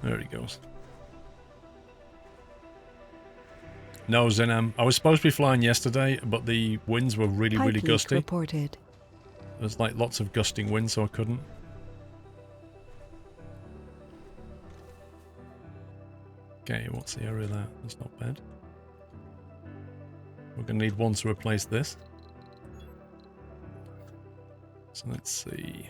There he goes. No, Zenam. I was supposed to be flying yesterday, but the winds were really, really gusty. Reported. There's like lots of gusting wind, so I couldn't. Okay, what's the area there? That's not bad. We're going to need one to replace this. So let's see.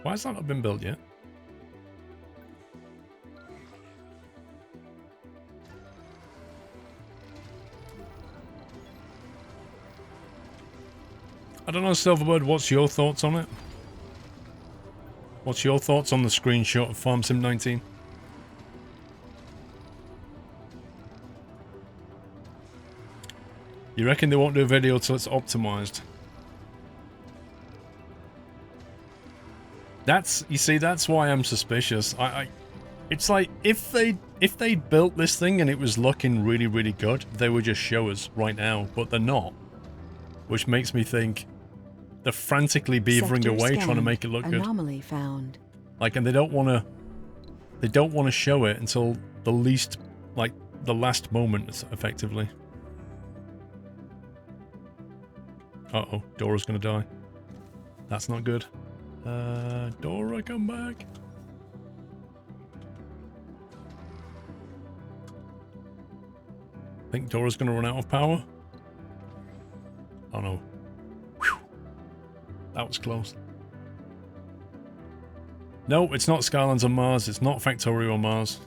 Why has that not been built yet? I don't know, Silverbird, what's your thoughts on it? What's your thoughts on the screenshot of Farm Sim 19? You reckon they won't do a video till it's optimized? That's, you see, that's why I'm suspicious. It's like, if they built this thing and it was looking really, really good, they would just show us right now, but they're not. Which makes me think they're frantically beavering away trying to make it look good. Anomaly found. Like, and they don't want to show it until the least, like, the last moment, effectively. Uh-oh, Dora's gonna die. That's not good. Dora, come back. Think Dora's gonna run out of power? Oh no. Whew. That was close. No, it's not Skylands on Mars. It's not Factorio on Mars.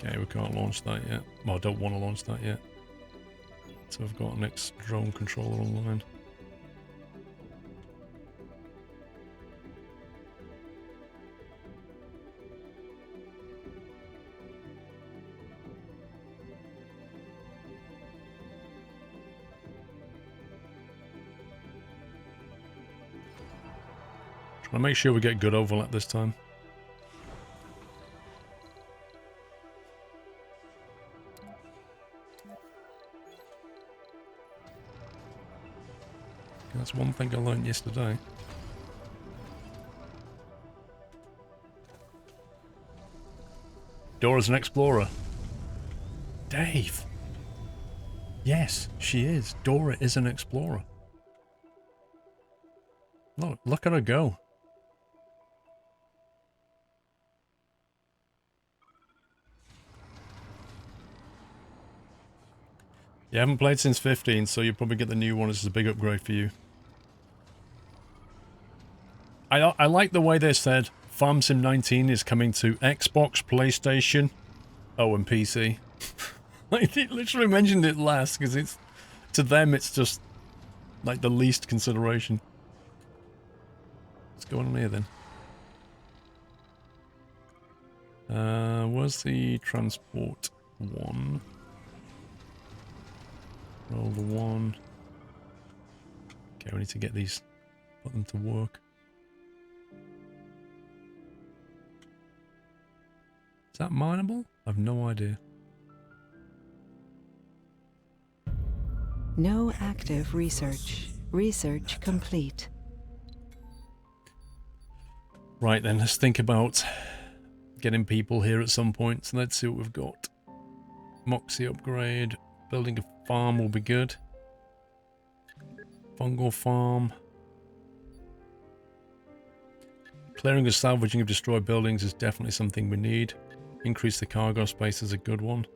Okay, we can't launch that yet. Well, I don't want to launch that yet. So I've got an next drone controller online. Trying to make sure we get good overlap this time. That's one thing I learned yesterday. Dora's an explorer. Dave! Yes, she is. Dora is an explorer. Look at her go. You haven't played since 15, so you'll probably get the new one. This is a big upgrade for you. I like the way they said Farm Sim 19 is coming to Xbox, PlayStation, and PC. Like, they literally mentioned it last, because it's, to them, it's just, like, the least consideration. What's going on here, then? Where's the transport one? Roll the one. Okay, we need to get these, put them to work. Is that mineable? I've no idea. No active research. Research complete. Right then, let's think about getting people here at some point. So let's see what we've got. Moxie upgrade. Building a farm will be good. Fungal farm. Clearing and salvaging of destroyed buildings is definitely something we need. Increase the cargo space is a good one.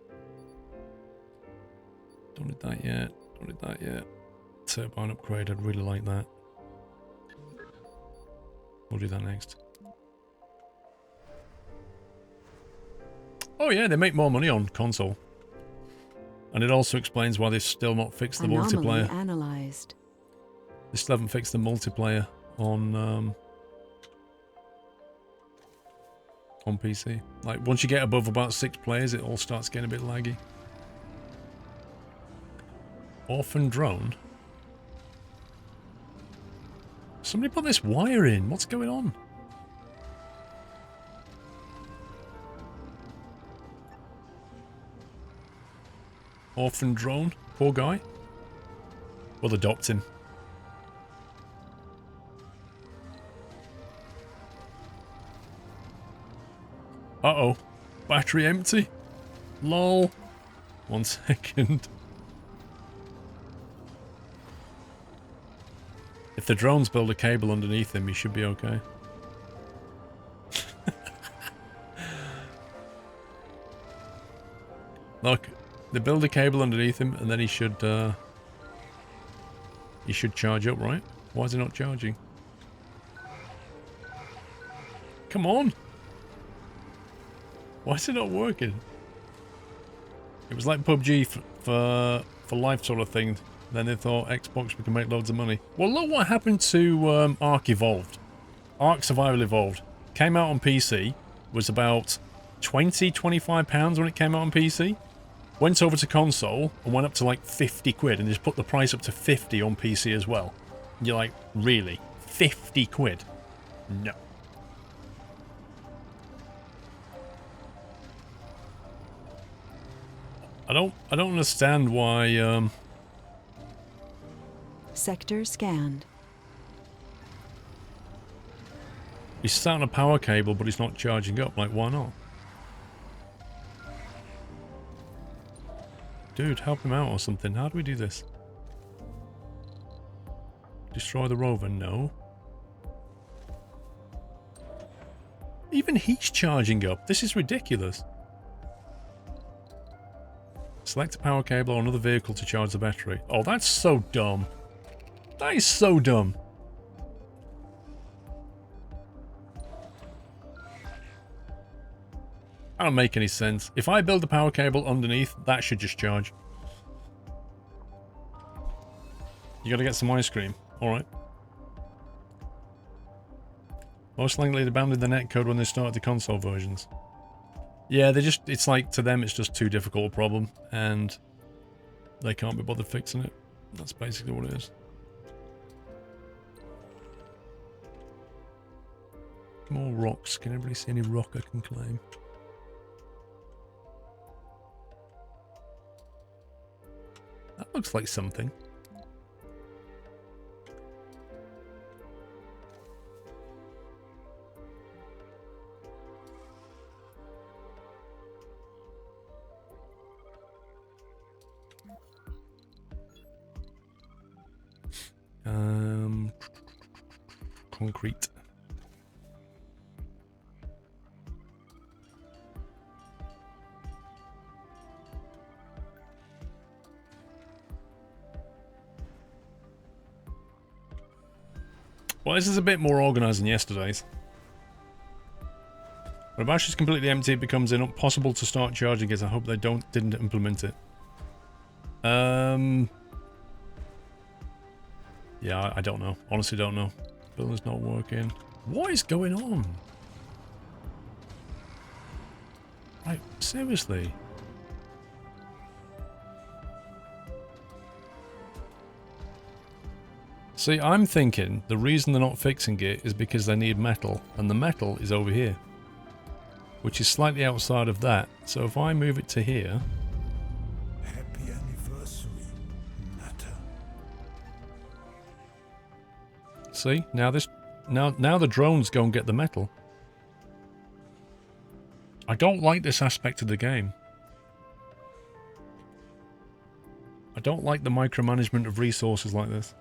Don't need that yet. Don't need that yet. Turbine upgrade, I'd really like that. We'll do that next. Oh yeah, they make more money on console. And it also explains why they've still not fixed the multiplayer. Analyzed. They still haven't fixed the multiplayer on PC. Like, once you get above about 6 players, it all starts getting a bit laggy. Orphan drone? Somebody put this wire in. What's going on? Orphan drone. Poor guy. We'll adopt him. Uh-oh. Battery empty. Lol. 1 second. If the drones build a cable underneath him, he should be okay. Look, they build a cable underneath him, and then he should charge up, right? Why is he not charging? Come on! Why is it not working? It was like PUBG for life sort of thing. Then they thought, Xbox, we can make loads of money. Well, look what happened to Ark Evolved. Ark Survival Evolved. Came out on PC. Was about £20-25 when it came out on PC. Went over to console and went up to like 50 quid. And just put the price up to 50 on PC as well. You're like, really? 50 quid? No. I don't understand why, Sector scanned. he's sat on a power cable, but he's not charging up. Like, why not? Dude, help him out or something. How do we do this? Destroy the rover? No. Even he's charging up. This is ridiculous. Select a power cable or another vehicle to charge the battery. Oh, that's so dumb. That is so dumb. That don't make any sense. If I build a power cable underneath, that should just charge. You gotta get some ice cream. Alright. Most likely they abandoned the netcode when they started the console versions. Yeah, they just, it's like, to them it's just too difficult a problem, and they can't be bothered fixing it. That's basically what it is. More rocks. Can anybody see any rock I can claim? That looks like something. Concrete. Well, this is a bit more organised than yesterday's. When a battery is completely empty, it becomes impossible to start charging it. I hope they didn't implement it. Yeah, I don't know. Honestly, don't know. Building's not working. What is going on? Like, seriously? See, I'm thinking the reason they're not fixing it is because they need metal, and the metal is over here, which is slightly outside of that. So if I move it to here... Happy anniversary, Natter. See, now the drones go and get the metal. I don't like this aspect of the game. I don't like the micromanagement of resources like this.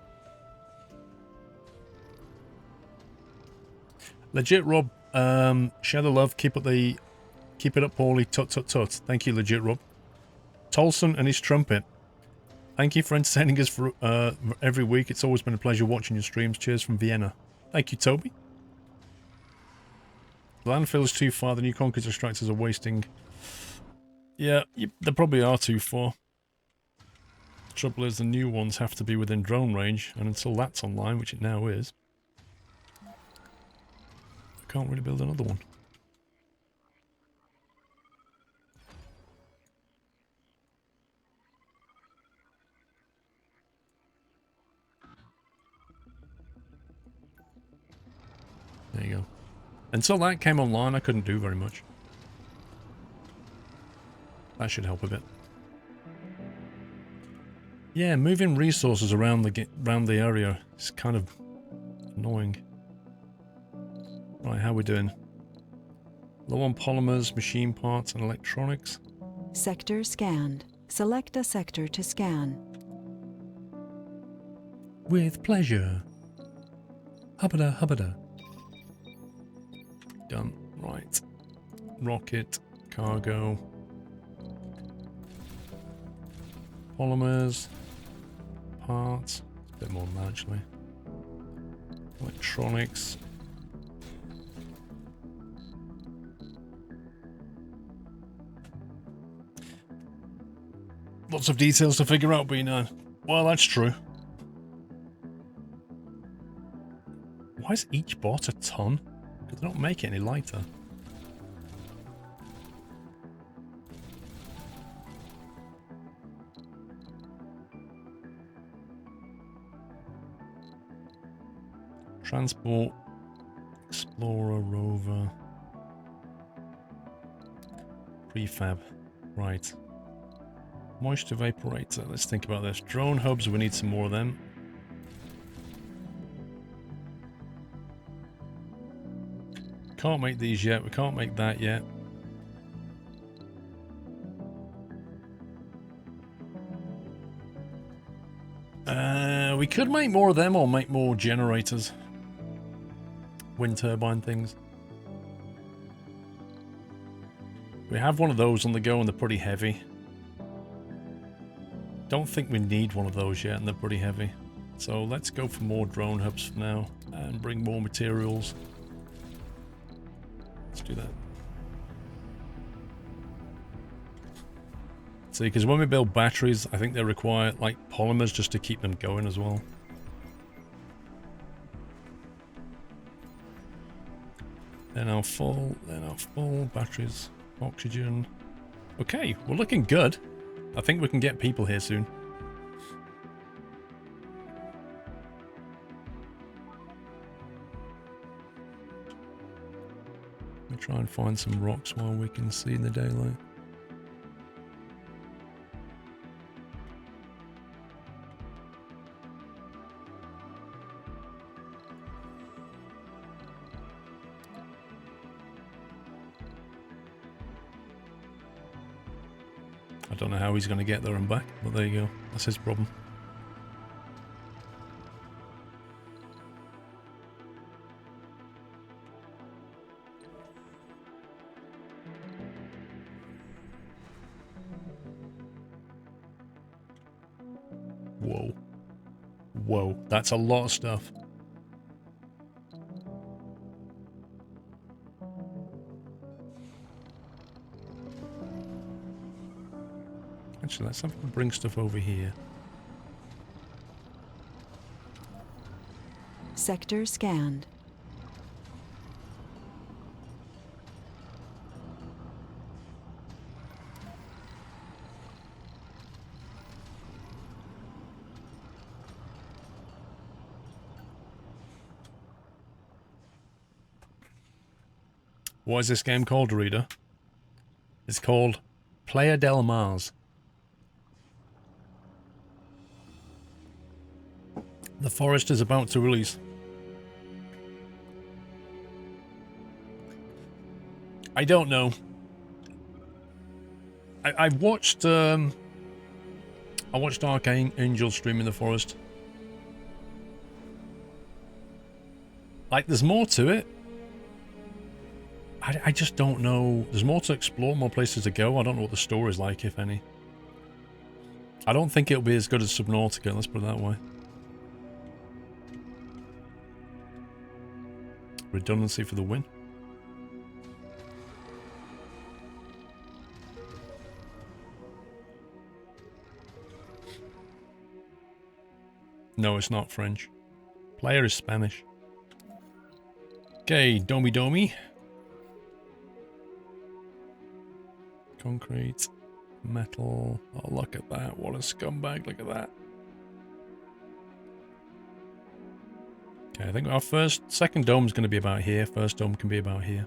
Legit Rob, share the love, keep it up Paulie, tut tut tut. Thank you, Legit Rob. Tolson and his trumpet. Thank you for entertaining us for every week. It's always been a pleasure watching your streams. Cheers from Vienna. Thank you, Toby. The landfill is too far. The new concrete extractors are wasting. Yeah, they probably are too far. The trouble is the new ones have to be within drone range, and until that's online, which it now is, I can't really build another one. There you go. Until that came online, I couldn't do very much. That should help a bit. Yeah, moving resources around the area is kind of annoying. Right, how are we doing? Low on polymers, machine parts, and electronics. Sector scanned. Select a sector to scan. With pleasure. Hubbada, hubbada. Done. Right. Rocket, cargo. Polymers. Parts. A bit more than that, actually. Electronics. Lots of details to figure out, B9. Well, that's true. Why is each bot a ton? Because they don't make it any lighter. Transport, Explorer, Rover, Prefab, right. Moisture Vaporator, let's think about this. Drone hubs, we need some more of them. Can't make these yet, we can't make that yet. We could make more of them or make more generators. Wind turbine things. We have one of those on the go and they're pretty heavy. Don't think we need one of those yet and they're pretty heavy. So let's go for more drone hubs for now and bring more materials. Let's do that. See, because when we build batteries, I think they require like polymers just to keep them going as well. They're now full, batteries, oxygen. Okay, we're looking good. I think we can get people here soon. Let me try and find some rocks while we can see in the daylight. I don't know how he's going to get there and back, but there you go. That's his problem. Whoa. Whoa, that's a lot of stuff. Actually, let's have to bring stuff over here. Sector scanned. What is this game called, reader? It's called Playa del Mars. The forest is about to release. I don't know. I watched Archangel stream in the forest. Like, there's more to it. I just don't know. There's more to explore, more places to go. I don't know what the story's like, if any. I don't think it'll be as good as Subnautica, let's put it that way. Redundancy for the win. No, it's not French. Player is Spanish. Okay, Domi Domi. Concrete. Metal. Oh, look at that. What a scumbag. Look at that. Okay, I think our second dome is going to be about here. First dome can be about here.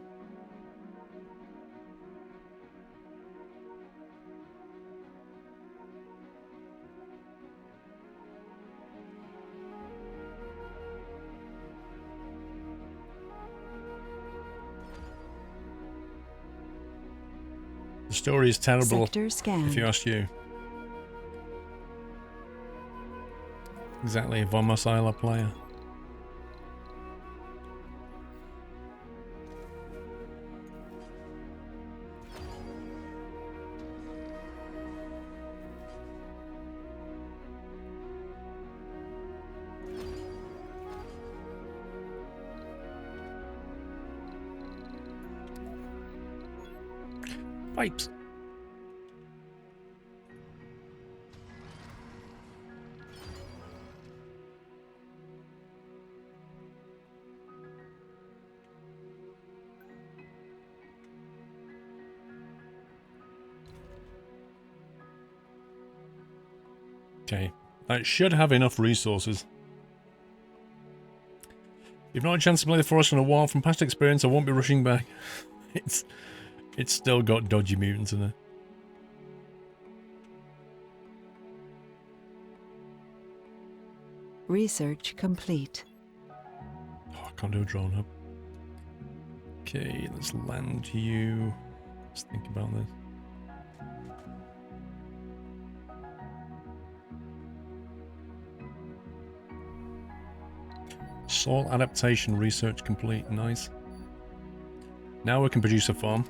The story is terrible, if you ask you. Exactly, von Masila player. Pipes. Okay, that should have enough resources. You've not had a chance to play the Forest in a while. From past experience, I won't be rushing back. It's still got dodgy mutants in it. Research complete. Oh, I can't do a drone hub. Okay, let's land you. Let's think about this. Soil adaptation research complete. Nice. Now we can produce a farm.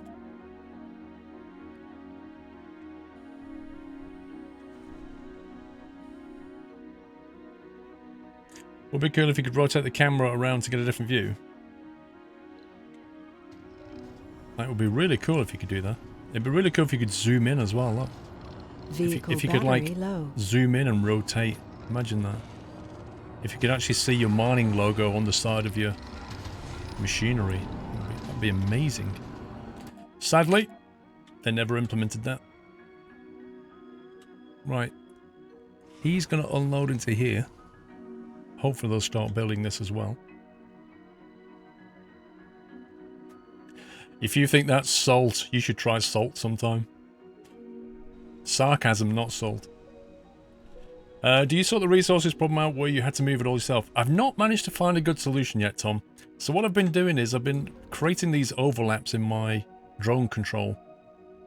Would be cool if you could rotate the camera around to get a different view. That would be really cool if you could do that. It'd be really cool if you could zoom in as well. Look. If you could like zoom in and rotate. Imagine that. If you could actually see your mining logo on the side of your machinery. That'd be amazing. Sadly, they never implemented that. Right. He's going to unload into here. Hopefully they'll start building this as well. If you think that's salt, you should try salt sometime. Sarcasm, not salt. Do you sort the resources problem out where you had to move it all yourself? I've not managed to find a good solution yet, Tom. So what I've been doing is I've been creating these overlaps in my drone control.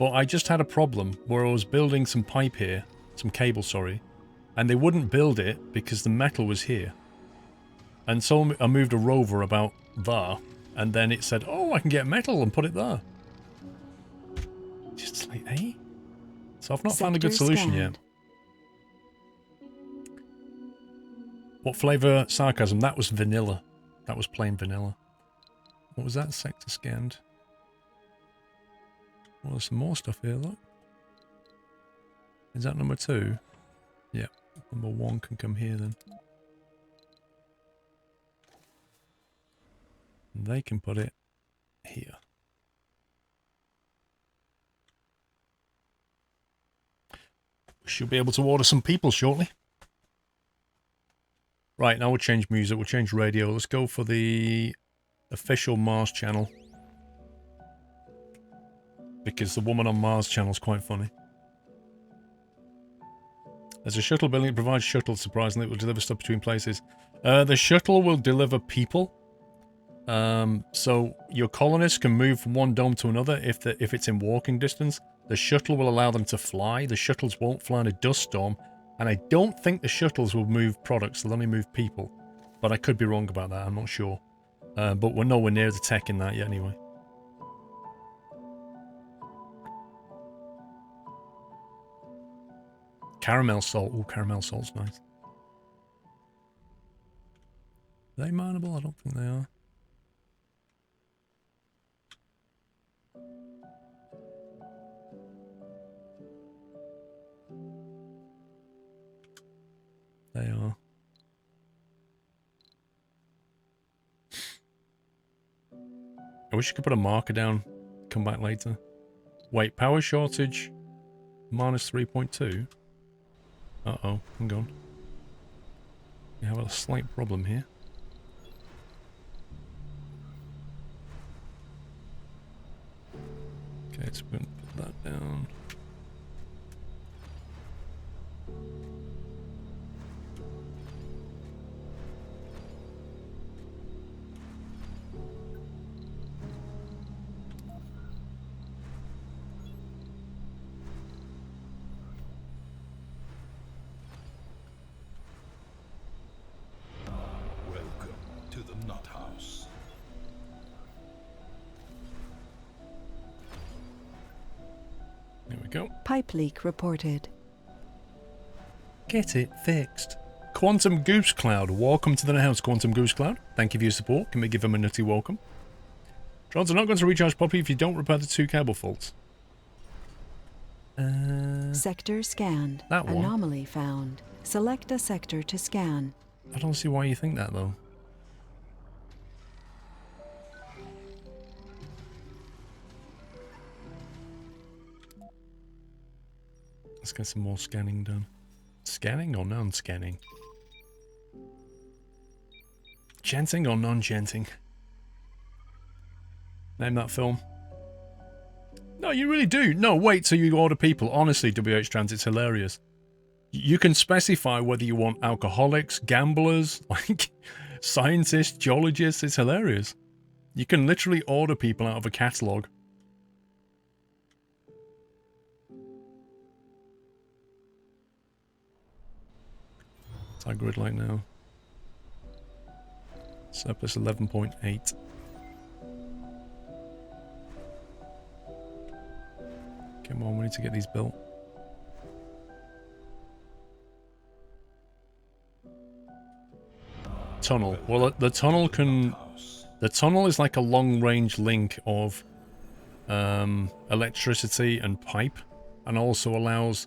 But I just had a problem where I was building some pipe here, some cable, sorry, and they wouldn't build it because the metal was here. And so I moved a rover about there, and then it said, oh, I can get metal and put it there. Just like, eh? So I've not found a good solution yet. What flavour sarcasm? That was vanilla. That was plain vanilla. What was that? Sector scanned. Well, there's some more stuff here, look. Is that number 2? Yeah. Number 1 can come here then. And they can put it here. We should be able to order some people shortly. Right, now we'll change music, we'll change radio. Let's go for the official Mars channel. Because the woman on Mars channel is quite funny. There's a shuttle building that provides shuttles, surprisingly. It will deliver stuff between places. The shuttle will deliver people. So your colonists can move from one dome to another if it's in walking distance. The shuttle will allow them to fly. The shuttles won't fly in a dust storm. And I don't think the shuttles will move products. They'll only move people. But I could be wrong about that. I'm not sure. But we're nowhere near the tech in that yet anyway. Caramel salt. Oh, caramel salt's nice. Are they mineable? I don't think they are. They are. I wish you could put a marker down. Come back later. Wait, power shortage. Minus 3.2. Uh-oh, hang on. We have a slight problem here. Right, we're going to put that down. Welcome to the Nut House. There we go. Pipe leak reported. Get it fixed. Quantum Goose Cloud, welcome to the house, Quantum Goose Cloud. Thank you for your support. Can we give him a nutty welcome? Drones are not going to recharge properly if you don't repair the 2 cable faults. Sector scanned. That one. Anomaly found. Select a sector to scan. I don't see why you think that, though. Let's get some more scanning done. Scanning or non-scanning? Chanting or non-chanting? Name that film. No, you really do. No, wait till you order people. Honestly, WH Trans, it's hilarious. You can specify whether you want alcoholics, gamblers, like scientists, geologists. It's hilarious. You can literally order people out of a catalogue. What's our grid like now? Surplus 11.8. Come on, we need to get these built. Tunnel. Well, the tunnel can... The tunnel is like a long-range link of electricity and pipe, and also allows...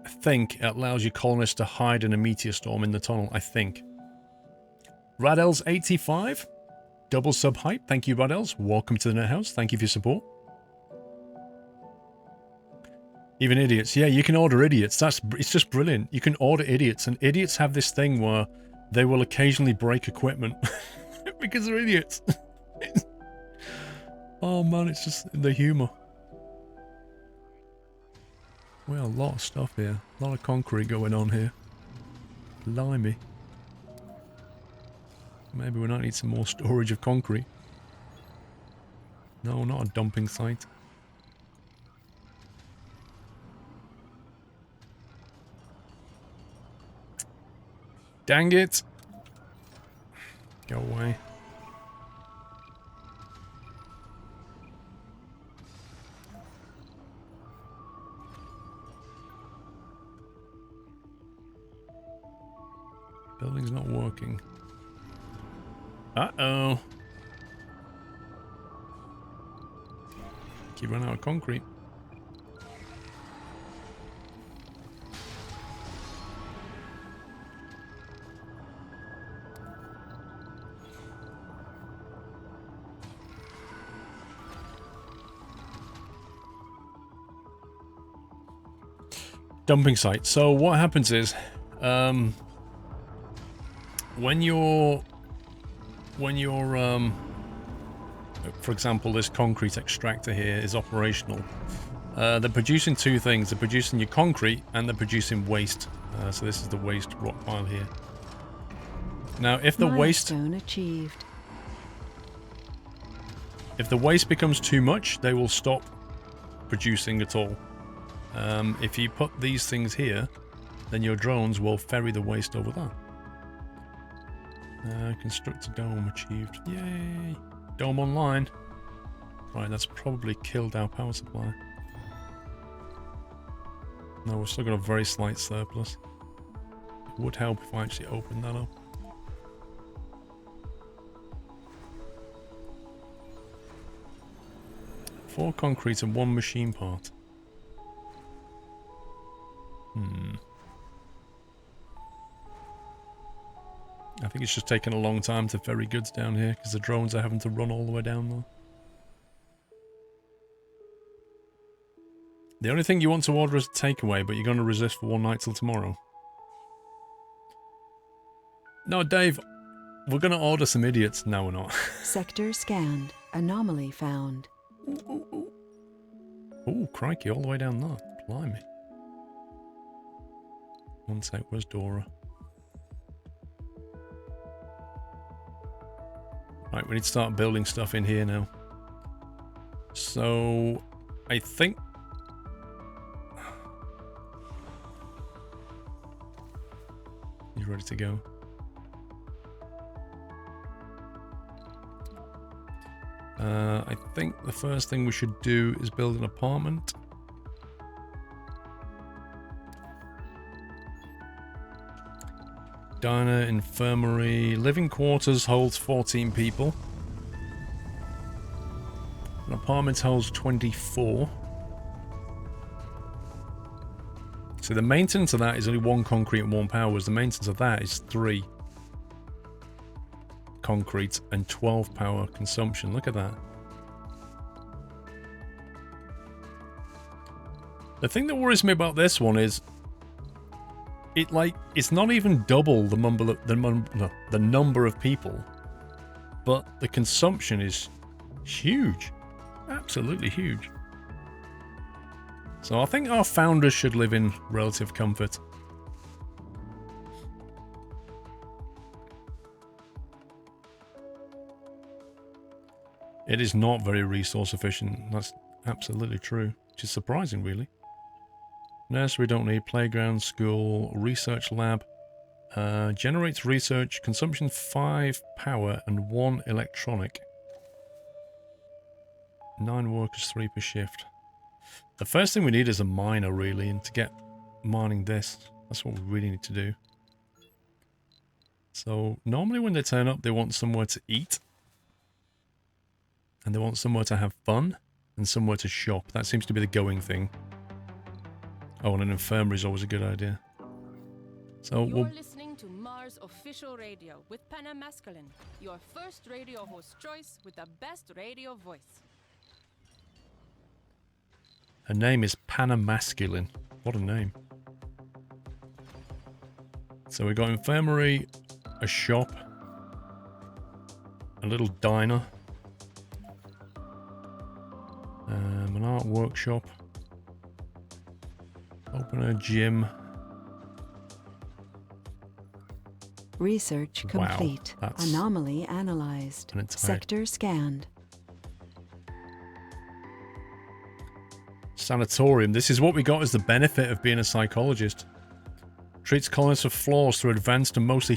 I think it allows your colonists to hide in a meteor storm in the tunnel, I think. Radels85, double sub hype. Thank you, Radels. Welcome to the Net House. Thank you for your support. Even idiots. Yeah, you can order idiots. It's just brilliant. You can order idiots, and idiots have this thing where they will occasionally break equipment because they're idiots. Oh man, it's just the humour. Well, a lot of stuff here. A lot of concrete going on here. Blimey. Maybe we might need some more storage of concrete. No, not a dumping site. Dang it! Go away. Building's not working. Uh-oh. Keep running out of concrete. Dumping site. So what happens is, when you're for example, this concrete extractor here is operational. They're producing 2 things. They're producing your concrete and they're producing waste. So this is the waste rock pile here. Now, if the Milestone achieved. If the waste becomes too much, they will stop producing at all. If you put these things here, then your drones will ferry the waste over there. Construct a dome achieved. Yay! Dome online. Right, that's probably killed our power supply. No, we've still got a very slight surplus. It would help if I actually opened that up. Four concrete and 1 machine part. I think it's just taken a long time to ferry goods down here because the drones are having to run all the way down there. The only thing you want to order is a takeaway, but you're going to resist for 1 night till tomorrow. No, Dave, we're going to order some idiots. No, we're not. Sector scanned. Anomaly found. Oh, crikey, all the way down there. Blimey. One sec, where's Dora? Right, we need to start building stuff in here now. So, I think... He's ready to go. I think the first thing we should do is build an apartment. Diner, infirmary, living quarters holds 14 people. An apartment holds 24. So the maintenance of that is only 1 concrete and 1 power, whereas the maintenance of that is 3 concrete and 12 power consumption. Look at that. The thing that worries me about this one is it's not even double the number of people, but the consumption is huge. Absolutely huge. So I think our founders should live in relative comfort. It is not very resource efficient. That's absolutely true. Which is surprising, really. Nursery don't need. Playground, school, research lab. Generates research. Consumption 5 power and 1 electronic. 9 workers, 3 per shift. The first thing we need is a miner, really, and to get mining this. That's what we really need to do. So, normally when they turn up, they want somewhere to eat. And they want somewhere to have fun. And somewhere to shop. That seems to be the going thing. Oh, and an infirmary is always a good idea. So You're listening to Mars Official Radio with Panna Masculine, your first radio host choice with the best radio voice. Her name is Panna Masculine. What a name. So we got infirmary, a shop, a little diner, an art workshop, open a gym. Research complete. Wow, that's Anomaly analyzed. Sector scanned. Sanatorium. This is what we got as the benefit of being a psychologist. Treats colonists of flaws through advanced and mostly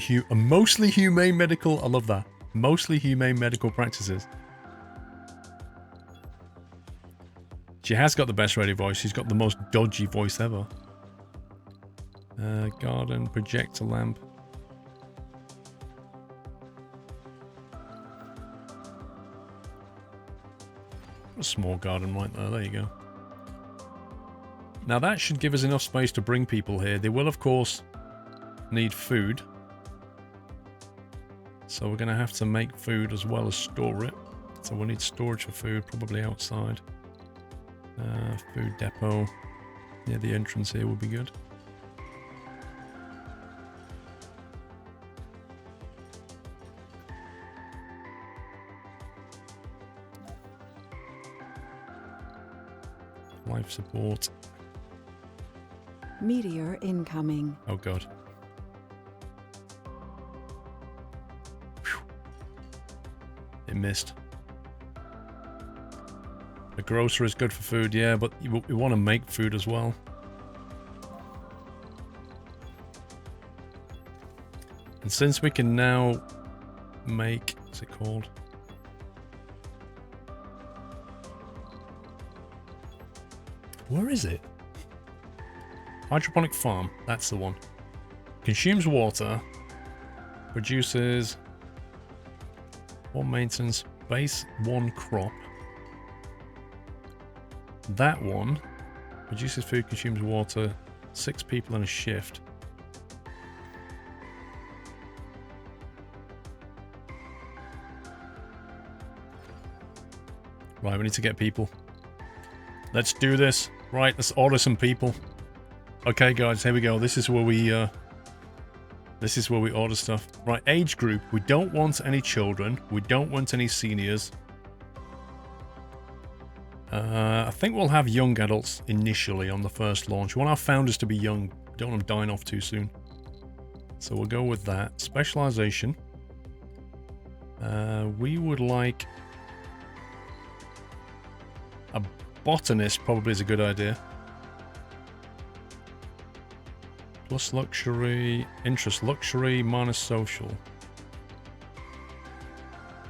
humane medical. I love that. Mostly humane medical practices. She has got the best radio voice. She's got the most dodgy voice ever. Garden, projector lamp. A small garden right there. There you go. Now that should give us enough space to bring people here. They will, of course, need food. So we're going to have to make food as well as store it. So we'll need storage for food, probably outside. Food depot. Yeah, the entrance here would be good. Life support. Meteor incoming. Oh god. Whew. It missed. The grocer is good for food, yeah, but we want to make food as well. And since we can now make, what's it called? Where is it? Hydroponic farm, that's the one. Consumes water. Produces 1 maintenance, base 1 crop. That one produces food, consumes water, 6 people in a shift. Right, we need to get people. Let's do this. Right, let's order some people. Okay, guys, here we go. This is where we order stuff. Right, age group. We don't want any children. We don't want any seniors. I think we'll have young adults initially on the first launch. We want our founders to be young. Don't want them dying off too soon. So we'll go with that. Specialization. We would like... a botanist probably is a good idea. Plus luxury, interest luxury, minus social.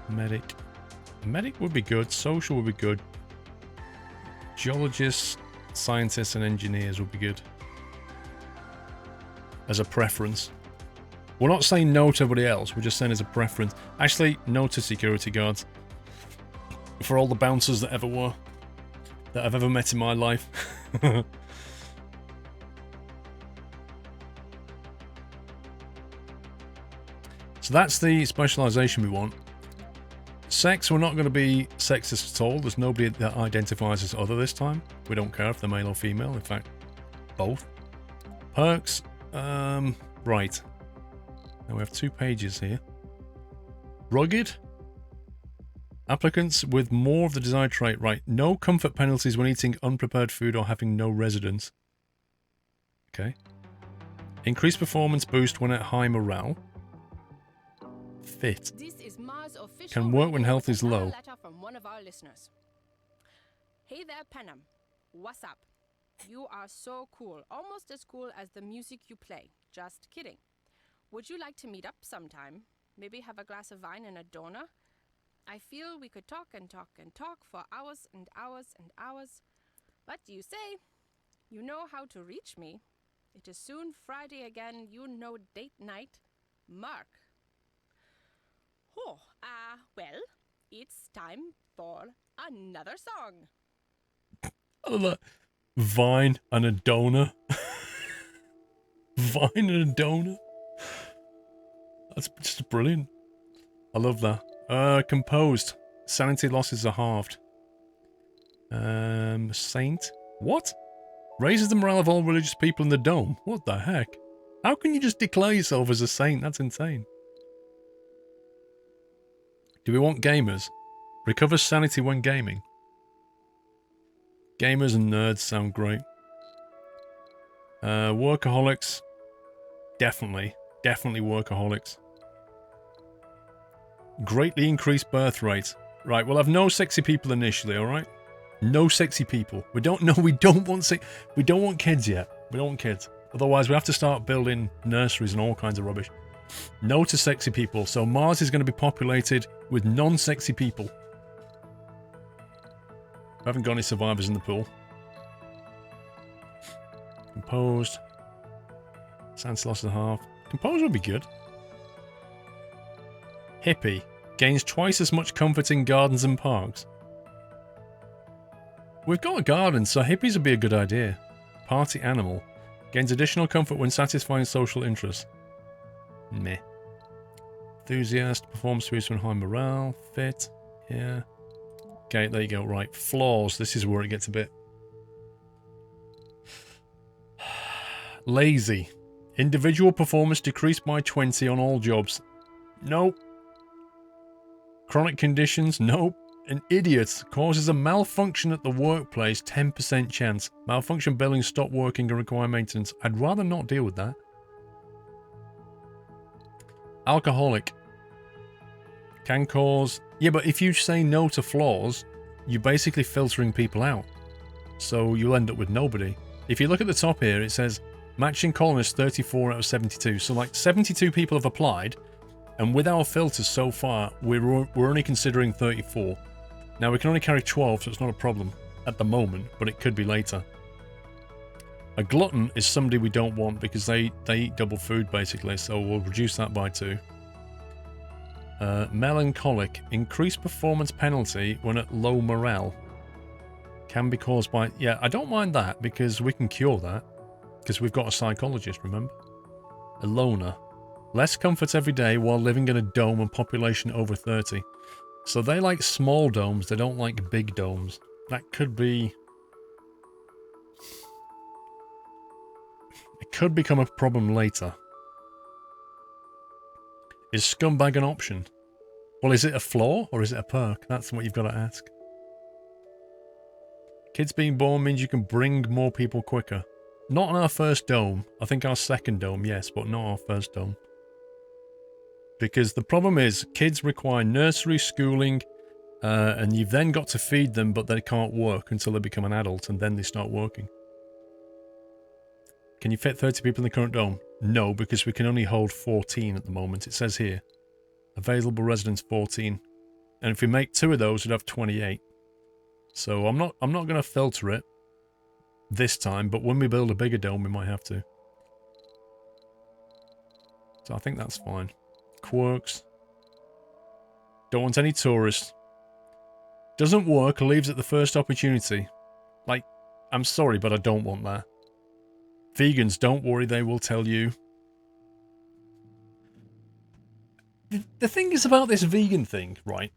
Medic. Medic would be good, social would be good. Geologists, scientists and engineers would be good. As a preference. We're not saying no to everybody else, we're just saying as a preference. Actually, no to security guards. For all the bouncers that ever were. That I've ever met in my life. So that's the specialization we want. Sex, we're not going to be sexist at all. There's nobody that identifies as other this time. We don't care if they're male or female. In fact, both. Perks. Right. Now we have 2 pages here. Rugged. Applicants with more of the desired trait. Right. No comfort penalties when eating unprepared food or having no residence. Okay. Increased performance boost when at high morale. Fit. This is Mars official Can work when radio health with is a low. letter from one of our listeners. Hey there, Panam. What's up? You are so cool, almost as cool as the music you play. Just kidding. Would you like to meet up sometime? Maybe have a glass of wine and a donut? I feel we could talk and talk and talk for hours and hours and hours. What do you say? You know how to reach me. It is soon Friday again, you know, date night. Mark. Oh, well, it's time for another song. I love that. Vine and a donor. Vine and a donor. That's just brilliant. I love that. Composed. Sanity losses are halved. Saint. What? Raises the morale of all religious people in the dome. What the heck? How can you just declare yourself as a saint? That's insane. Do we want gamers? Recovers sanity when gaming. Gamers and nerds sound great. Workaholics. Definitely. Definitely workaholics. Greatly increased birth rate. Right, we'll have no sexy people initially, alright? No sexy people. We don't want kids yet. We don't want kids. Otherwise we have to start building nurseries and all kinds of rubbish. No to sexy people. So Mars is going to be populated with non-sexy people. We haven't got any survivors in the pool. Composed. Sanity loss of half. Composed would be good. Hippie. Gains twice as much comfort in gardens and parks. We've got a garden, so hippies would be a good idea. Party animal. Gains additional comfort when satisfying social interests. Meh. Enthusiast. Performs boost when high morale. Fit. Yeah. Okay, there you go. Right. Flaws. This is where it gets a bit... Lazy. Individual performance decreased by 20 on all jobs. Nope. Chronic conditions. Nope. An idiot causes a malfunction at the workplace. 10% chance. Malfunction billing stop working and require maintenance. I'd rather not deal with that. Alcoholic. Can cause... Yeah, but if you say no to flaws, you're basically filtering people out. So you'll end up with nobody. If you look at the top here, it says matching colonists 34 out of 72. So like 72 people have applied, and with our filters so far, we're only considering 34. Now we can only carry 12, so it's not a problem at the moment, but it could be later. A glutton is somebody we don't want because they eat double food basically, so we'll reduce that by 2. Melancholic. Increased performance penalty when at low morale. Can be caused by... Yeah, I don't mind that because we can cure that. Because we've got a psychologist, remember? A loner. Less comfort every day while living in a dome and population over 30. So they like small domes, they don't like big domes. That could be... It could become a problem later. Is scumbag an option? Well, is it a flaw or is it a perk? That's what you've got to ask. Kids being born means you can bring more people quicker. Not on our first dome. I think our second dome, yes, but not our first dome. Because the problem is, kids require nursery, schooling, and you've then got to feed them, but they can't work until they become an adult, and then they start working. Can you fit 30 people in the current dome? No, because we can only hold 14 at the moment. It says here, available residents 14. And if we make 2 of those, we'd have 28. So I'm not going to filter it this time, but when we build a bigger dome, we might have to. So I think that's fine. Quirks. Don't want any tourists. Doesn't work, leaves at the first opportunity. Like, I'm sorry, but I don't want that. Vegans, don't worry, they will tell you. The thing is about this vegan thing, right,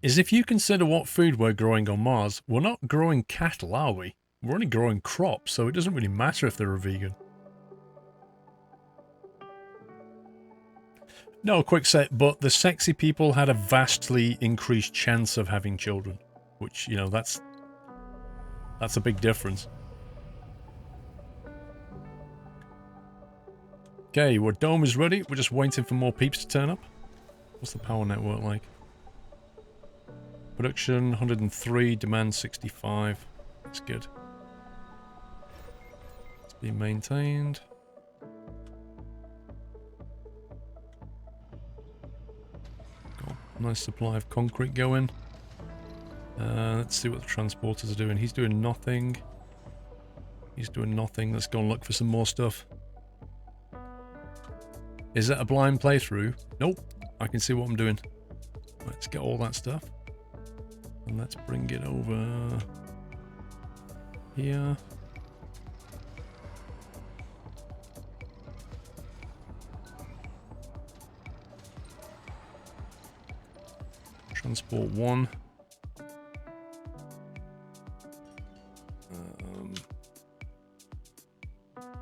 is if you consider what food we're growing on Mars, we're not growing cattle, are we? We're only growing crops, so it doesn't really matter if they're a vegan. No, quick set, but the sexy people had a vastly increased chance of having children. Which, you know, that's a big difference. Okay, our dome is ready. We're just waiting for more peeps to turn up. What's the power network like? Production 103, demand 65. That's good. It's being maintained. Got a nice supply of concrete going. Let's see what the transporters are doing. He's doing nothing. He's doing nothing. Let's go and look for some more stuff. Is that a blind playthrough? Nope. I can see what I'm doing. Let's get all that stuff. And let's bring it over here. Transport 1.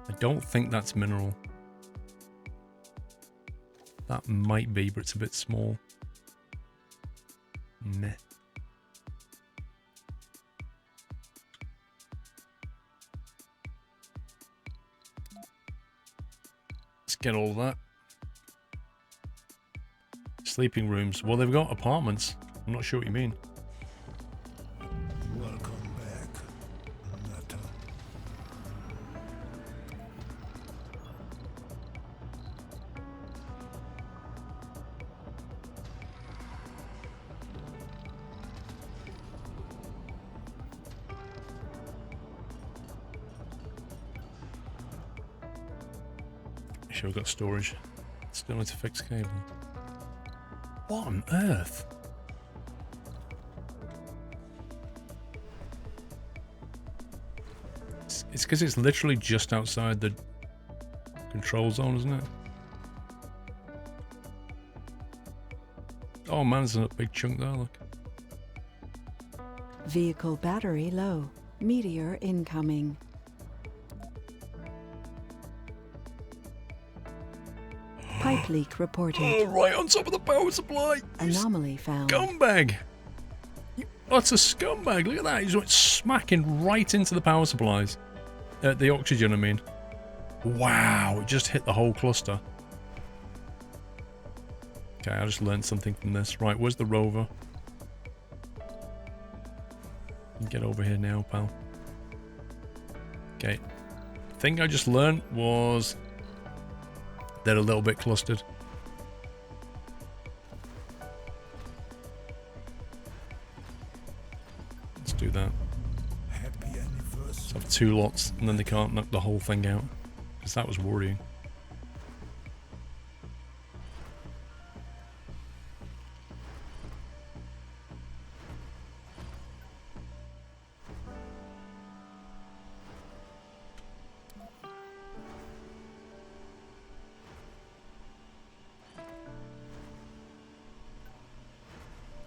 I don't think that's mineral. That might be, but it's a bit small. Meh. Let's get all that. Sleeping rooms. Well, they've got apartments. I'm not sure what you mean. Welcome back, Nutter. Sure, we've got storage. Still need to fix cable. What on earth? It's because it's literally just outside the control zone, isn't it? Oh man, there's a big chunk there, look. Vehicle battery low. Meteor incoming. Pipe leak reported. Oh, right on top of the power supply. Anomaly found. Scumbag. That's a scumbag. Look at that. He's went smacking right into the power supplies. The oxygen, I mean. Wow, it just hit the whole cluster. Okay, I just learned something from this. Right, where's the rover? Get over here now, pal. Okay. Thing I just learned was they're a little bit clustered. Let's do that. Happy anniversary. Let's have 2 lots, and then they can't knock the whole thing out. Because that was worrying.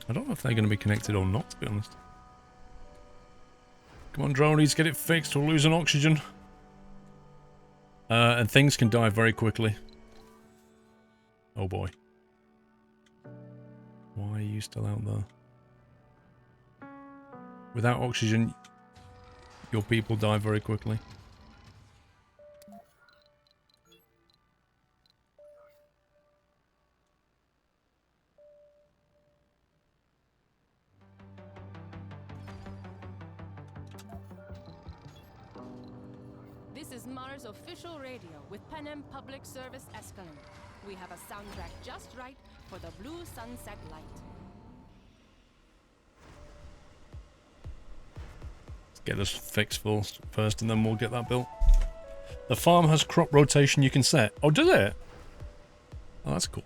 I don't know if they're going to be connected or not, to be honest. Come on, dronies, get it fixed. We're losing oxygen. And things can die very quickly. Oh boy. Why are you still out there? Without oxygen, your people die very quickly. This is Mars official radio with Panem Public Service Escalon. We have a soundtrack just right for the blue sunset light. Let's get this fixed first, and then we'll get that built. The farm has crop rotation you can set. Oh, does it? Oh, that's cool.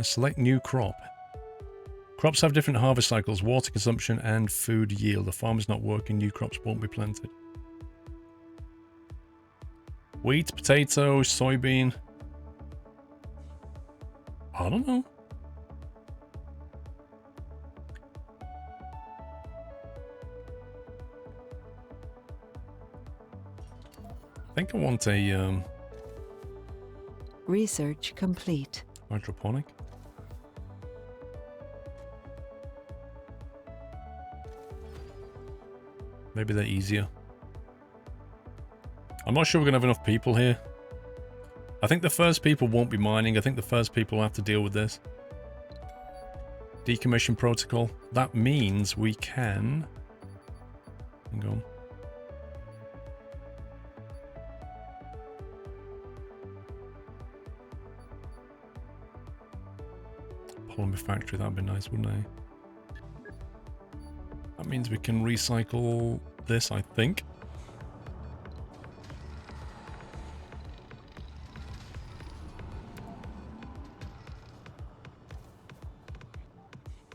Select new crop. Crops have different harvest cycles, water consumption, and food yield. The farm is not working, new crops won't be planted. Wheat, potato, soybean. I don't know. I think I want a Research complete. hydroponic. Maybe they're easier. I'm not sure we're going to have enough people here. I think the first people won't be mining. I think the first people will have to deal with this. Decommission protocol. That means we can... Hang on. Polymer factory, that'd be nice, wouldn't it? That means we can recycle this, I think.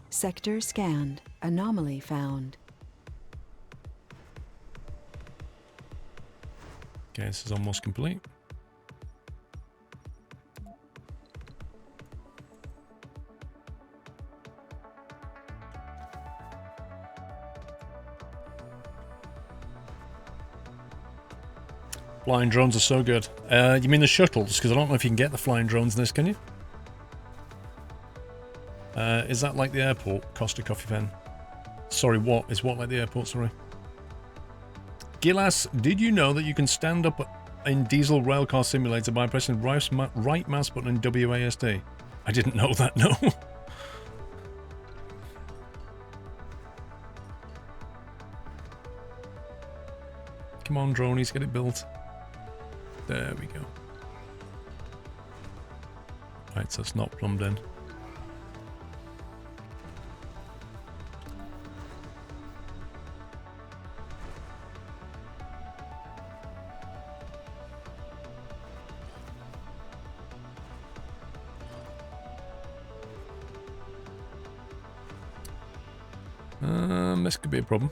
Sector scanned. Anomaly found. Okay, this is almost complete. Flying drones are so good. You mean the shuttles? Because I don't know if you can get the flying drones in this, can you? Is that like the airport? Costa Coffee Pen. Sorry, what? Is what like the airport? Sorry. Gilas, did you know that you can stand up in Diesel Railcar Simulator by pressing right mouse button in WASD? I didn't know that, no. Come on, dronies, get it built. There we go. Right, so it's not plumbed in. This could be a problem.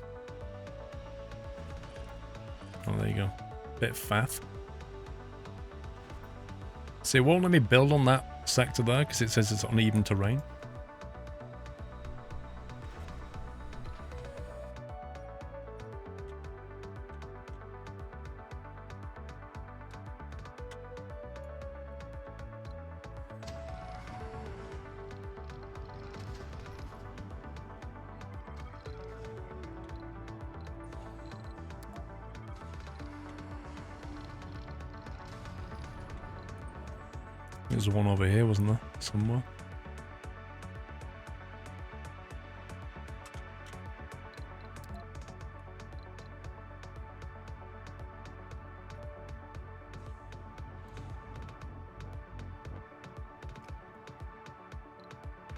Oh, there you go. Bit faff. See, it won't let me build on that sector there because it says it's uneven terrain. There's one over here, wasn't there? Somewhere.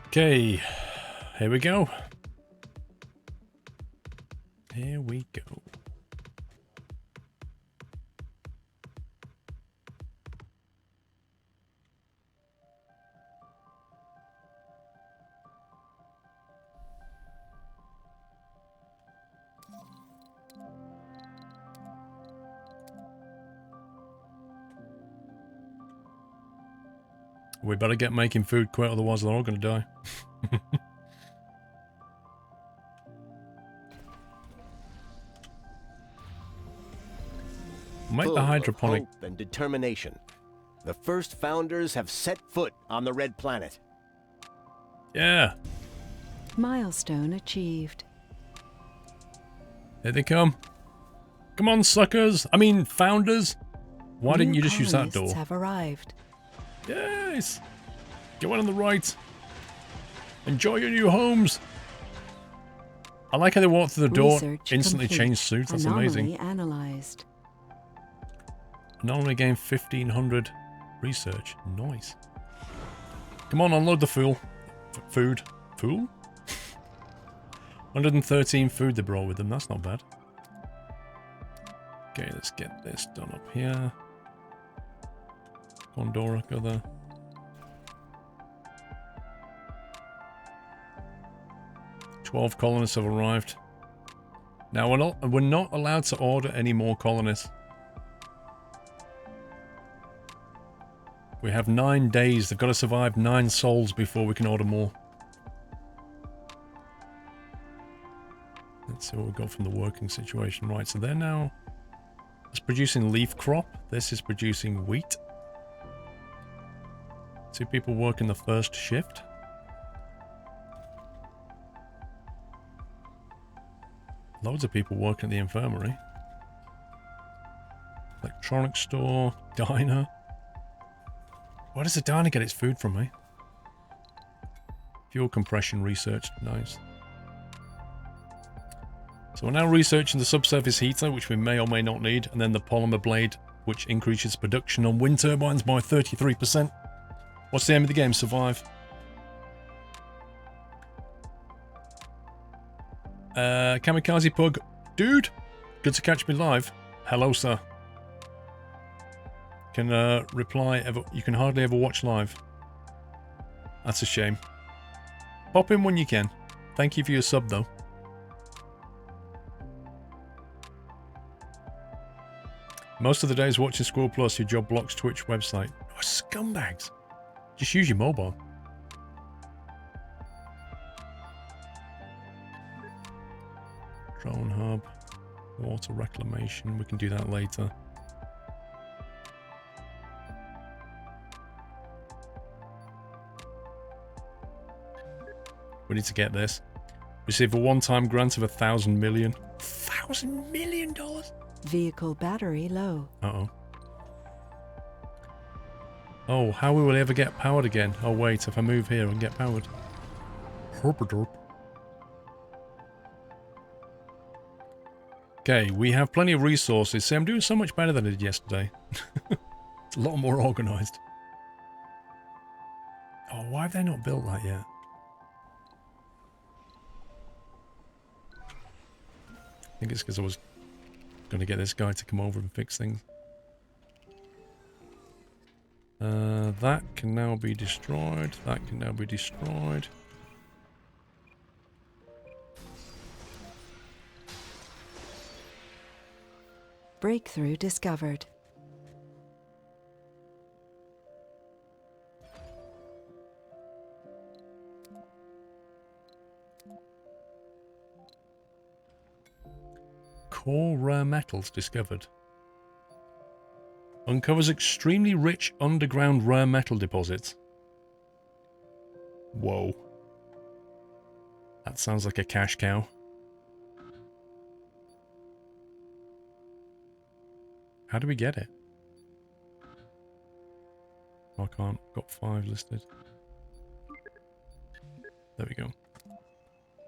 Okay, here we go. Here we go. We better get making food quick, otherwise they're all going to die. Make Full the of hydroponic. hope and determination. The first founders have set foot on the Red Planet. Yeah. Milestone achieved. Here they come. Come on, suckers. I mean, founders. Why didn't you just use that door? Colonists have arrived. Yes. Go on the right. Enjoy your new homes. I like how they walk through the door, Research instantly complete. change suits. That's amazing. Anomaly analyzed. Anomaly gain 1500 research. Nice. Come on, unload the fool. Food. Fool? 113 food they brought with them. That's not bad. Okay, let's get this done up here. Condora, go there. "12 colonists have arrived. Now we're not allowed to order any more colonists. We have 9 days. They've got to survive 9 souls before we can order more. Let's see what we've got from the working situation. Right, so they're now... It's producing leaf crop. This is producing wheat. 2 people working the first shift. Loads of people working at the infirmary. Electronics store, diner. Where does the diner get its food from, eh? Fuel compression research, nice. So we're now researching the subsurface heater, which we may or may not need, and then the polymer blade, which increases production on wind turbines by 33%. What's the aim of the game? Survive. Kamikaze Pug. Dude, good to catch me live. Hello, sir. Can reply, you can hardly ever watch live. That's a shame. Pop in when you can. Thank you for your sub, though. Most of the days watching SquirrelPlus, your job blocks Twitch website. Oh, scumbags. Just use your mobile. Drone hub. Water reclamation. We can do that later. We need to get this. Receive a one-time grant of $1,000 million. $1,000 million? Vehicle battery low. Uh-oh. Oh, how will we ever get powered again? Oh, wait, if I move here and get powered. Herp-a-derp. Okay, we have plenty of resources. See, I'm doing so much better than I did yesterday. It's a lot more organised. Oh, why have they not built that yet? I think it's because I was going to get this guy to come over and fix things. That can now be destroyed. That can now be destroyed. Breakthrough discovered. Core rare metals discovered. Uncovers extremely rich underground rare metal deposits. Whoa. That sounds like a cash cow. How do we get it? Oh, I can't. Got 5 listed. There we go.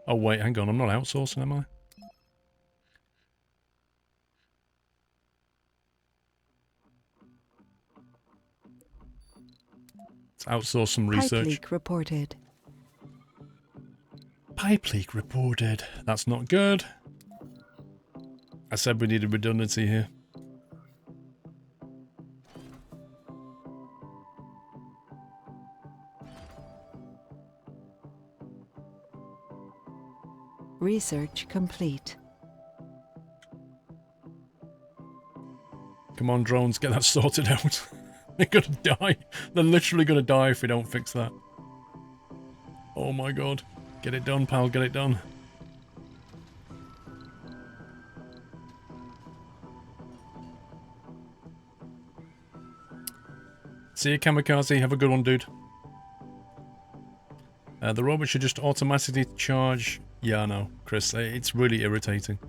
Oh, wait, hang on. I'm not outsourcing, am I? Let's outsource some research. Pipe leak reported. Pipe leak reported. That's not good. I said we needed redundancy here. Research complete. Come on, drones, get that sorted out. They're gonna die. They're literally gonna die if we don't fix that. Oh my god. Get it done, pal, get it done. See you, Kamikaze. Have a good one, dude. The robot should just automatically charge. Yeah, I know, Chris. It's really irritating.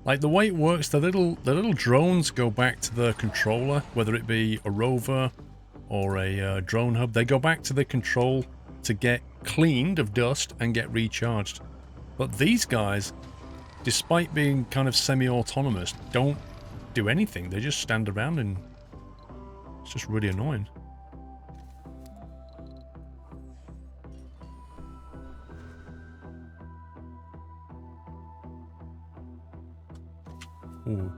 Like, the way it works, the little drones go back to the controller, whether it be a rover or a drone hub. They go back to the control to get cleaned of dust and get recharged. But these guys, despite being kind of semi-autonomous, don't do anything. They just stand around, and it's just really annoying. Ooh.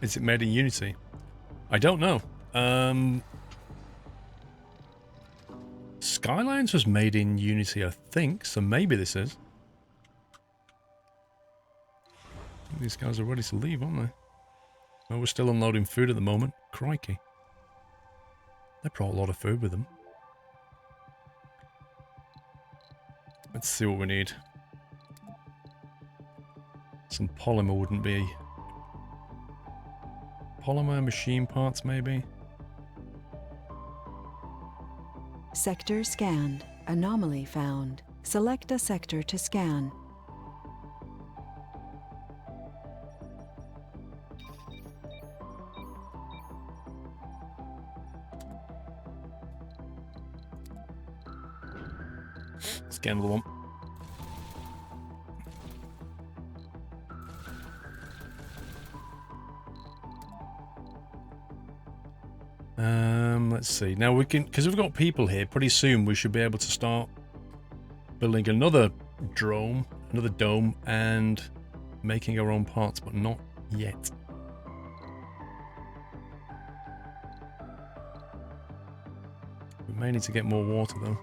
Is it made in Unity? I don't know. Skylines was made in Unity, I think, so maybe this is. These guys are ready to leave, aren't they? Oh, we're still unloading food at the moment. Crikey. They brought a lot of food with them. Let's see what we need. Some polymer wouldn't be... Polymer, machine parts, maybe? Sector scanned. Anomaly found. Select a sector to scan. Scan the one. Let's see. Now we can, because we've got people here, pretty soon we should be able to start building another dome, and making our own parts, but not yet. We may need to get more water though.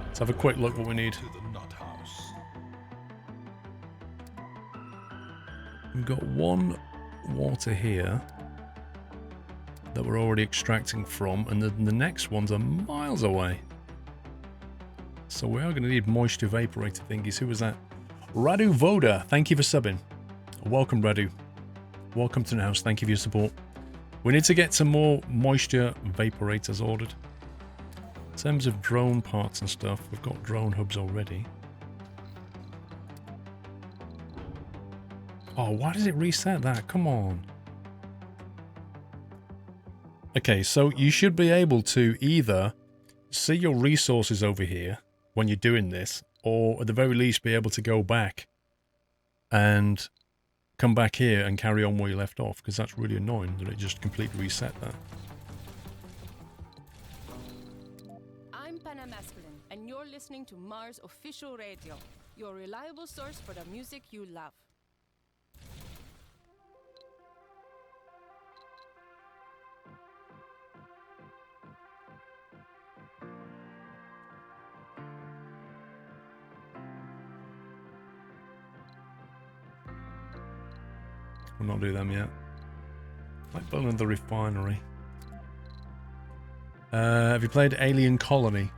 Let's have a quick look what we need. We've got one water here that we're already extracting from, and the next ones are miles away. So we are going to need moisture evaporator thingies. Who was that? Radu Voda, thank you for subbing. Welcome, Radu. Welcome to the house. Thank you for your support. We need to get some more moisture evaporators ordered. In terms of drone parts and stuff, we've got drone hubs already. Oh, why does it reset that? Come on. Okay, so you should be able to either see your resources over here when you're doing this, or at the very least be able to go back and come back here and carry on where you left off, because that's really annoying that it just completely reset that. I'm Panamasculine, and you're listening to Mars Official Radio, your reliable source for the music you love. We'll not do them yet. Like building the refinery. Have you played Alien Colony?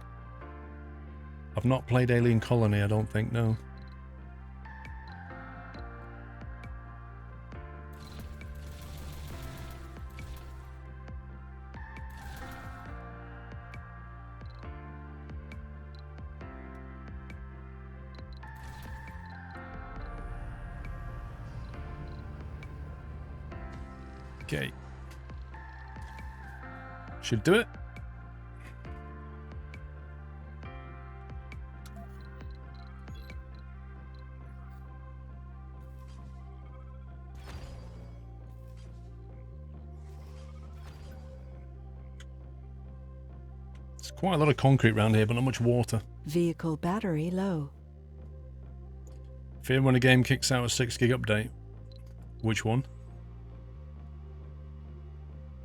I've not played Alien Colony, I don't think, no. Okay. Should do it. It's quite a lot of concrete around here, but not much water. Vehicle battery low. Fear when a game kicks out a 6 gig update. Which one?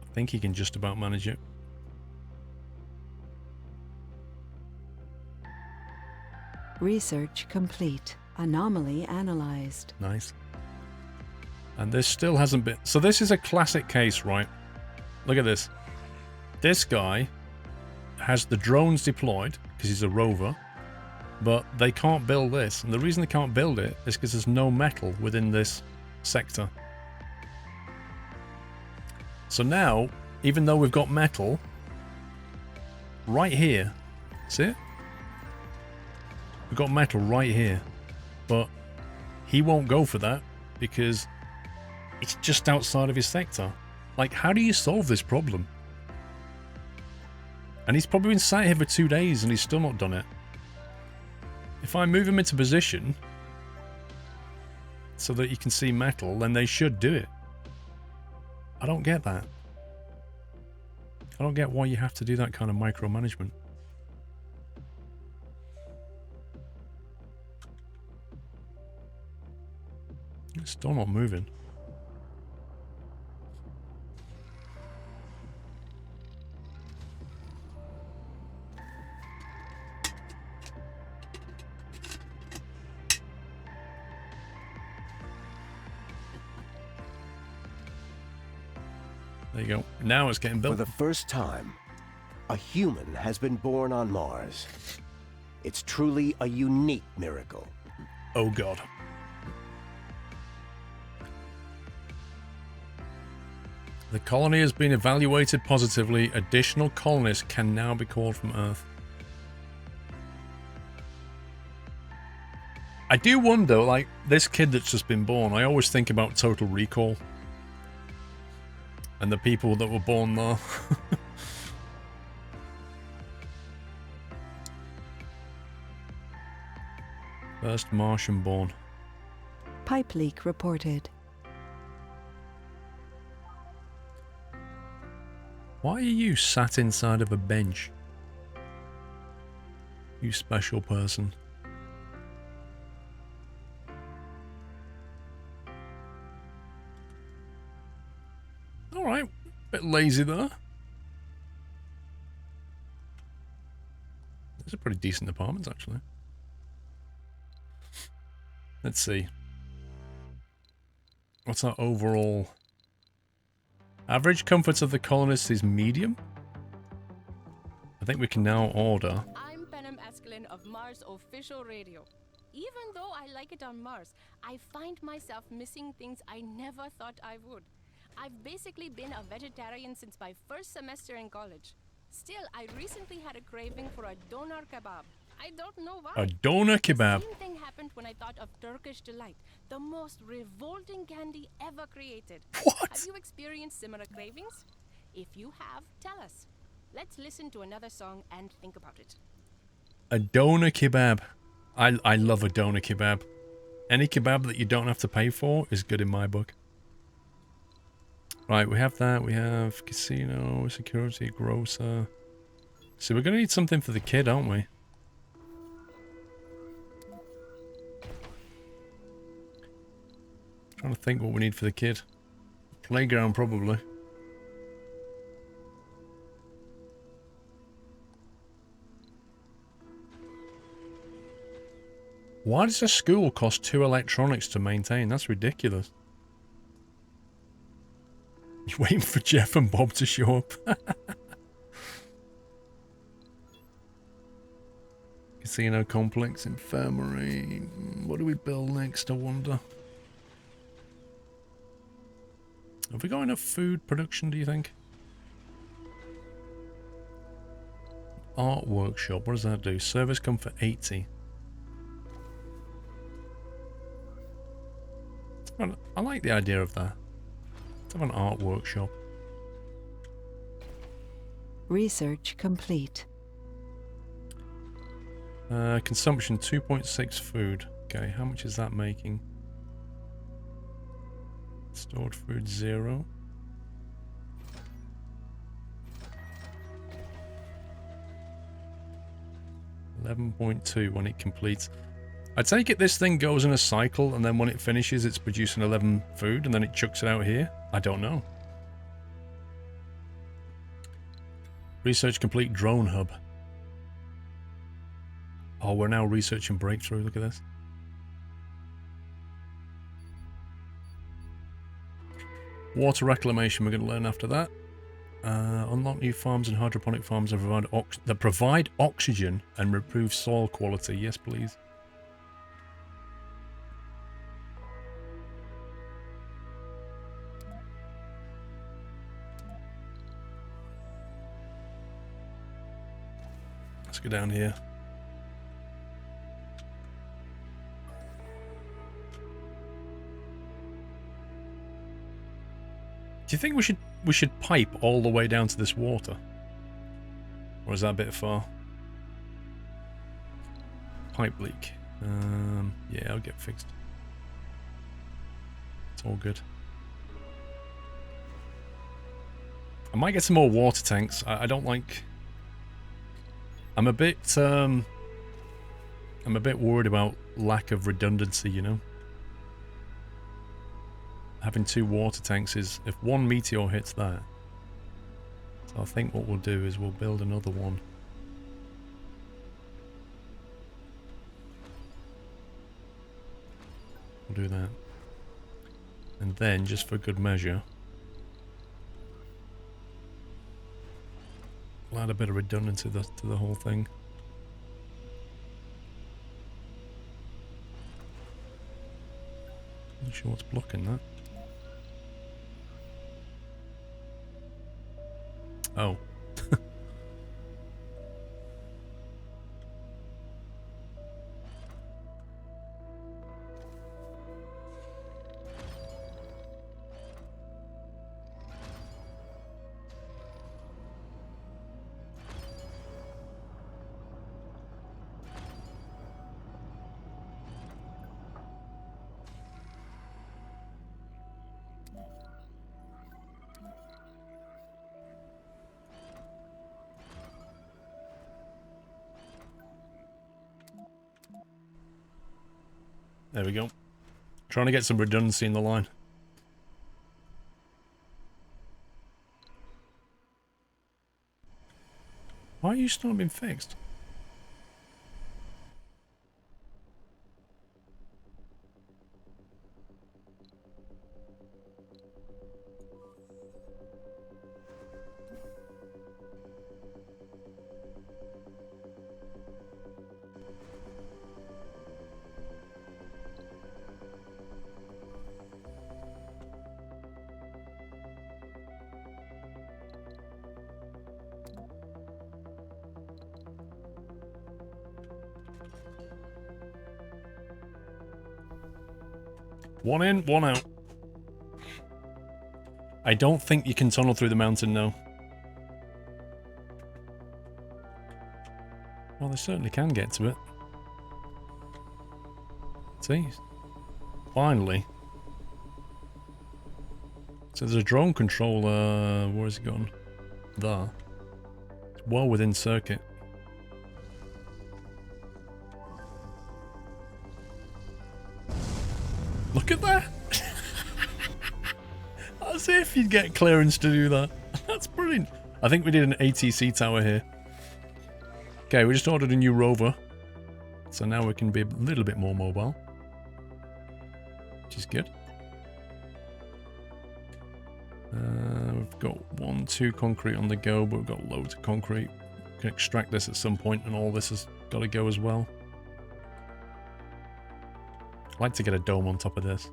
I think he can just about manage it. Research complete. Anomaly analyzed. Nice. And this still hasn't been... So this is a classic case, right? Look at this. This guy has the drones deployed, because he's a rover, but they can't build this. And the reason they can't build it is because there's no metal within this sector. So now, even though we've got metal, right here, see it? We've got metal right here, but he won't go for that because it's just outside of his sector. Like, how do you solve this problem? And he's probably been sat here for 2 days and he's still not done it. If I move him into position so that you can see metal, then they should do it. I don't get that. I don't get why you have to do that kind of micromanagement. It's still not moving. There you go. Now it's getting built. For the first time, a human has been born on Mars. It's truly a unique miracle. Oh God. The colony has been evaluated positively. Additional colonists can now be called from Earth. I do wonder, like, this kid that's just been born, I always think about Total Recall. And the people that were born there. First Martian born. Pipe leak reported. Why are you sat inside of a bench? You special person. Alright, bit lazy there. These are pretty decent apartments, actually. Let's see. What's our overall... Average comfort of the colonists is medium. I think we can now order. I'm Penem Escalin of Mars Official Radio. Even though I like it on Mars, I find myself missing things I never thought I would. I've basically been a vegetarian since my first semester in college. Still, I recently had a craving for a doner kebab. I don't know why. A doner kebab. The same thing happened when I thought of Turkish delight, the most revolting candy ever created. What? Have you experienced similar cravings? If you have, tell us. Let's listen to another song and think about it. A doner kebab. I love a doner kebab. Any kebab that you don't have to pay for is good in my book. Right, we have that. We have casino, security, grocer. So we're going to need something for the kid, aren't we? Trying to think what we need for the kid. Playground, probably. Why does a school cost 2 electronics to maintain? That's ridiculous. You're waiting for Jeff and Bob to show up. Casino complex, infirmary. What do we build next, I wonder? Have we got enough food production, do you think? Art workshop, what does that do? Service comfort 80. I like the idea of that. Let's have an art workshop. Research complete. Consumption 2.6 food. Okay, how much is that making? Stored food 0. $11.2 when it completes. I take it this thing goes in a cycle and then when it finishes it's producing 11 food and then it chucks it out here? I don't know. Research complete drone hub. Oh, we're now researching breakthrough. Look at this. Water reclamation we're going to learn after that. Unlock new farms and hydroponic farms that provide oxygen and improve soil quality. Yes, please. Let's go down here. Do you think we should pipe all the way down to this water? Or is that a bit far? Pipe leak. Yeah, I'll get fixed. It's all good. I might get some more water tanks. I don't like... I'm a bit worried about lack of redundancy, you know? Having 2 water tanks is, if one meteor hits that. So I think what we'll do is we'll build another one. We'll do that. And then, just for good measure, we'll add a bit of redundancy to the whole thing. Not sure what's blocking that. Oh. There we go. Trying to get some redundancy in the line. Why are you still not being fixed? One in, one out. I don't think you can tunnel through the mountain, no. Well, they certainly can get to it. See? Finally. So there's a drone controller. Where is it gone? There. It's well within circuit. Look at that! As if you'd get clearance to do that. That's brilliant. I think we did an ATC tower here. Okay, we just ordered a new rover. So now we can be a little bit more mobile. Which is good. We've got 1, 2 concrete on the go, but we've got loads of concrete. We can extract this at some point, and all this has got to go as well. I'd like to get a dome on top of this.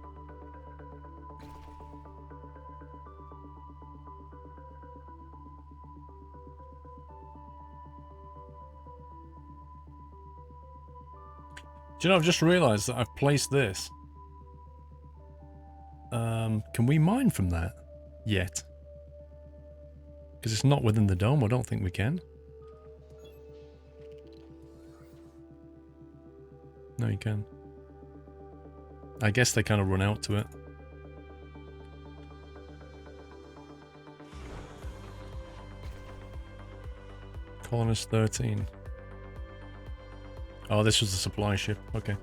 Do you know, I've just realised that I've placed this. Can we mine from that? Yet. Because it's not within the dome, I don't think we can. No, you can. I guess they kind of run out to it. Colonist 13. Oh, this was the supply ship. Okay.